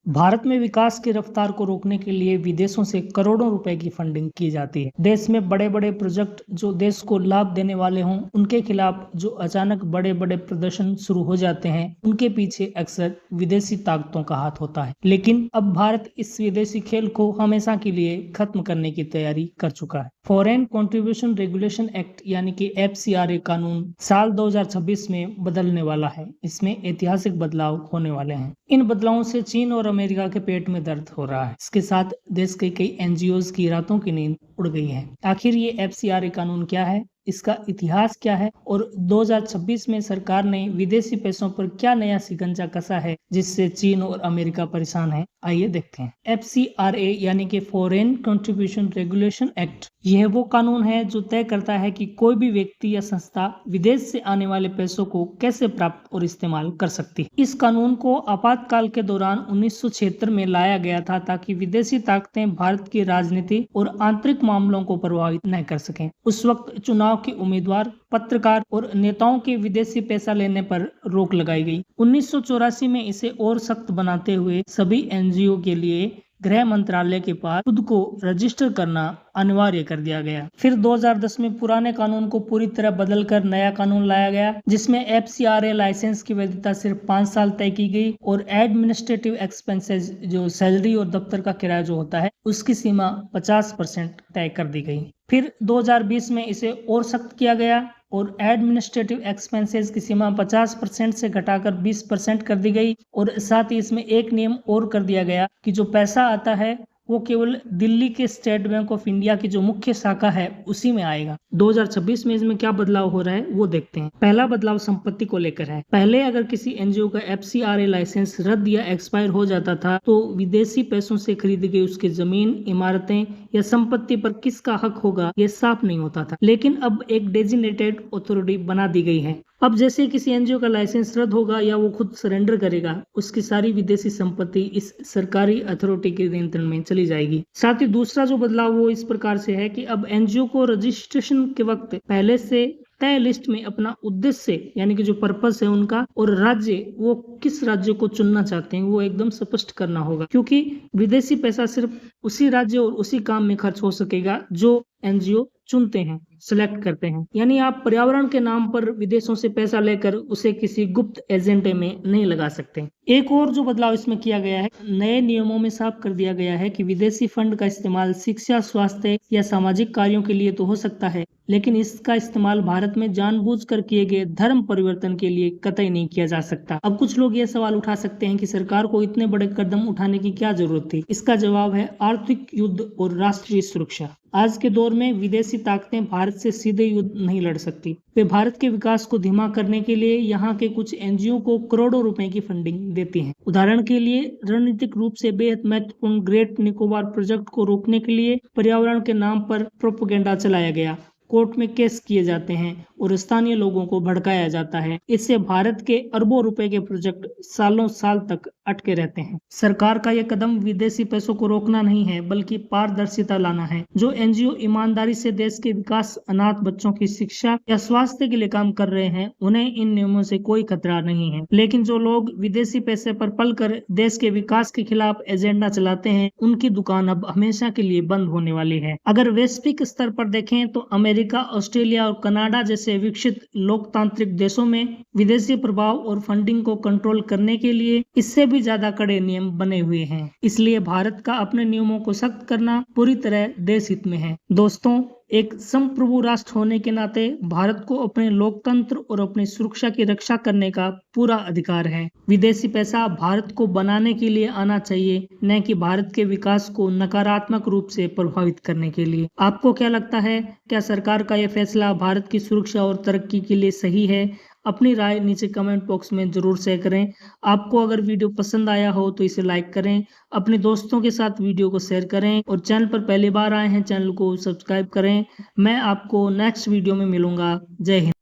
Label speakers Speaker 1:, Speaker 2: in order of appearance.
Speaker 1: भारत में विकास की रफ्तार को रोकने के लिए विदेशों से करोड़ों रुपए की फंडिंग की जाती है। देश में बड़े बड़े प्रोजेक्ट जो देश को लाभ देने वाले हों, उनके खिलाफ जो अचानक बड़े बड़े प्रदर्शन शुरू हो जाते हैं, उनके पीछे अक्सर विदेशी ताकतों का हाथ होता है। लेकिन अब भारत इस विदेशी खेल को हमेशा के लिए खत्म करने की तैयारी कर चुका है। फॉरेन कंट्रीब्यूशन रेगुलेशन एक्ट यानी कि FCRA कानून साल 2026 में बदलने वाला है। इसमें ऐतिहासिक बदलाव होने वाले हैं। इन बदलावों से चीन और अमेरिका के पेट में दर्द हो रहा है। इसके साथ देश के कई NGOs की रातों की नींद उड़ गई है। आखिर ये FCRA कानून क्या है, इसका इतिहास क्या है और 2026 में सरकार ने विदेशी पैसों पर क्या नया शिकंजा कसा है जिससे चीन और अमेरिका परेशान है, आइए देखते हैं। FCRA यानी कि फॉरेन कंट्रीब्यूशन रेगुलेशन एक्ट, यह वो कानून है जो तय करता है कि कोई भी व्यक्ति या संस्था विदेश से आने वाले पैसों को कैसे प्राप्त और इस्तेमाल कर सकती है। इस कानून को आपातकाल के दौरान 1976 में लाया गया था ताकि विदेशी ताकतें भारत की राजनीति और आंतरिक मामलों को प्रभावित न कर सकें। उस वक्त चुनाव के उम्मीदवार, पत्रकार और नेताओं के विदेशी पैसा लेने पर रोक लगाई गई। 1984 में इसे और सख्त बनाते हुए सभी NGO के लिए गृह मंत्रालय के पास खुद को रजिस्टर करना अनिवार्य कर दिया गया। फिर 2010 में पुराने कानून को पूरी तरह बदलकर नया कानून लाया गया जिसमें FCRA लाइसेंस की वैधता सिर्फ 5 साल तय की गई और एडमिनिस्ट्रेटिव एक्सपेंसेस, जो सैलरी और दफ्तर का किराया जो होता है, उसकी सीमा 50% तय कर दी गई। फिर 2020 में इसे और सख्त किया गया और एडमिनिस्ट्रेटिव एक्सपेंसेस की सीमा 50% से घटाकर 20% कर दी गई और साथ ही इसमें एक नियम और कर दिया गया कि जो पैसा आता है वो केवल दिल्ली के स्टेट बैंक ऑफ इंडिया की जो मुख्य शाखा है उसी में आएगा। 2026 में इसमें क्या बदलाव हो रहा है वो देखते हैं। पहला बदलाव संपत्ति को लेकर है। पहले अगर किसी NGO का FCRA लाइसेंस रद्द या एक्सपायर हो जाता था तो विदेशी पैसों से खरीदी गई उसकी जमीन, इमारतें या संपत्ति पर किसका हक होगा ये साफ नहीं होता था। लेकिन अब एक डेजिग्नेटेड अथॉरिटी बना दी गई है। अब जैसे किसी NGO का लाइसेंस रद्द होगा या वो खुद सरेंडर करेगा, उसकी सारी विदेशी संपत्ति इस सरकारी अथॉरिटी के नियंत्रण में चली जाएगी। साथ ही दूसरा जो बदलाव वो इस प्रकार से है कि अब NGO को रजिस्ट्रेशन के वक्त पहले से तय लिस्ट में अपना उद्देश्य यानी कि जो पर्पस है उनका और राज्य, वो किस राज्य को चुनना चाहते हैं वो एकदम स्पष्ट करना होगा, क्योंकि विदेशी पैसा सिर्फ उसी राज्य और उसी काम में खर्च हो सकेगा जो NGO चुनते हैं, सिलेक्ट करते हैं। यानी आप पर्यावरण के नाम पर विदेशों से पैसा लेकर उसे किसी गुप्त एजेंडे में नहीं लगा सकते। एक और जो बदलाव इसमें किया गया है, नए नियमों में साफ कर दिया गया है कि विदेशी फंड का इस्तेमाल शिक्षा, स्वास्थ्य या सामाजिक कार्यों के लिए तो हो सकता है, लेकिन इसका इस्तेमाल भारत में जानबूझकर किए गए धर्म परिवर्तन के लिए कतई नहीं किया जा सकता। अब कुछ लोग ये सवाल उठा सकते हैं कि सरकार को इतने बड़े कदम उठाने की क्या जरूरत थी। इसका जवाब है आर्थिक युद्ध और राष्ट्रीय सुरक्षा। आज के दौर में विदेशी ताकतें भारत से सीधे युद्ध नहीं लड़ सकती। वे भारत के विकास को धीमा करने के लिए यहाँ के कुछ NGO को करोड़ों रुपए की फंडिंग देती हैं। उदाहरण के लिए रणनीतिक रूप से बेहद महत्वपूर्ण ग्रेट निकोबार प्रोजेक्ट को रोकने के लिए पर्यावरण के नाम पर प्रोपेगेंडा चलाया गया, कोर्ट में केस किए जाते हैं और स्थानीय लोगों को भड़काया जाता है। इससे भारत के अरबों रुपए के प्रोजेक्ट सालों साल तक अटके रहते हैं। सरकार का यह कदम विदेशी पैसों को रोकना नहीं है, बल्कि पारदर्शिता लाना है। जो NGO ईमानदारी से देश के विकास, अनाथ बच्चों की शिक्षा या स्वास्थ्य के लिए काम कर रहे हैं, उन्हें इन नियमों से कोई खतरा नहीं है। लेकिन जो लोग विदेशी पैसे पर पलकर देश के विकास के खिलाफ एजेंडा चलाते हैं, उनकी दुकान अब हमेशा के लिए बंद होने वाली है। अगर वैश्विक स्तर पर देखें तो अमेरिका, ऑस्ट्रेलिया और कनाडा जैसे विकसित लोकतांत्रिक देशों में विदेशी प्रभाव और फंडिंग को कंट्रोल करने के लिए इससे भी ज्यादा कड़े नियम बने हुए हैं। इसलिए भारत का अपने नियमों को सख्त करना पूरी तरह देश हित में है। दोस्तों, एक संप्रभु राष्ट्र होने के नाते भारत को अपने लोकतंत्र और अपनी सुरक्षा की रक्षा करने का पूरा अधिकार है। विदेशी पैसा भारत को बनाने के लिए आना चाहिए, न कि भारत के विकास को नकारात्मक रूप से प्रभावित करने के लिए। आपको क्या लगता है, क्या सरकार का यह फैसला भारत की सुरक्षा और तरक्की के लिए सही है? अपनी राय नीचे कमेंट बॉक्स में जरूर शेयर करें। आपको अगर वीडियो पसंद आया हो तो इसे लाइक करें, अपने दोस्तों के साथ वीडियो को शेयर करें और चैनल पर पहली बार आए हैं चैनल को सब्सक्राइब करें। मैं आपको नेक्स्ट वीडियो में मिलूंगा। जय हिंद।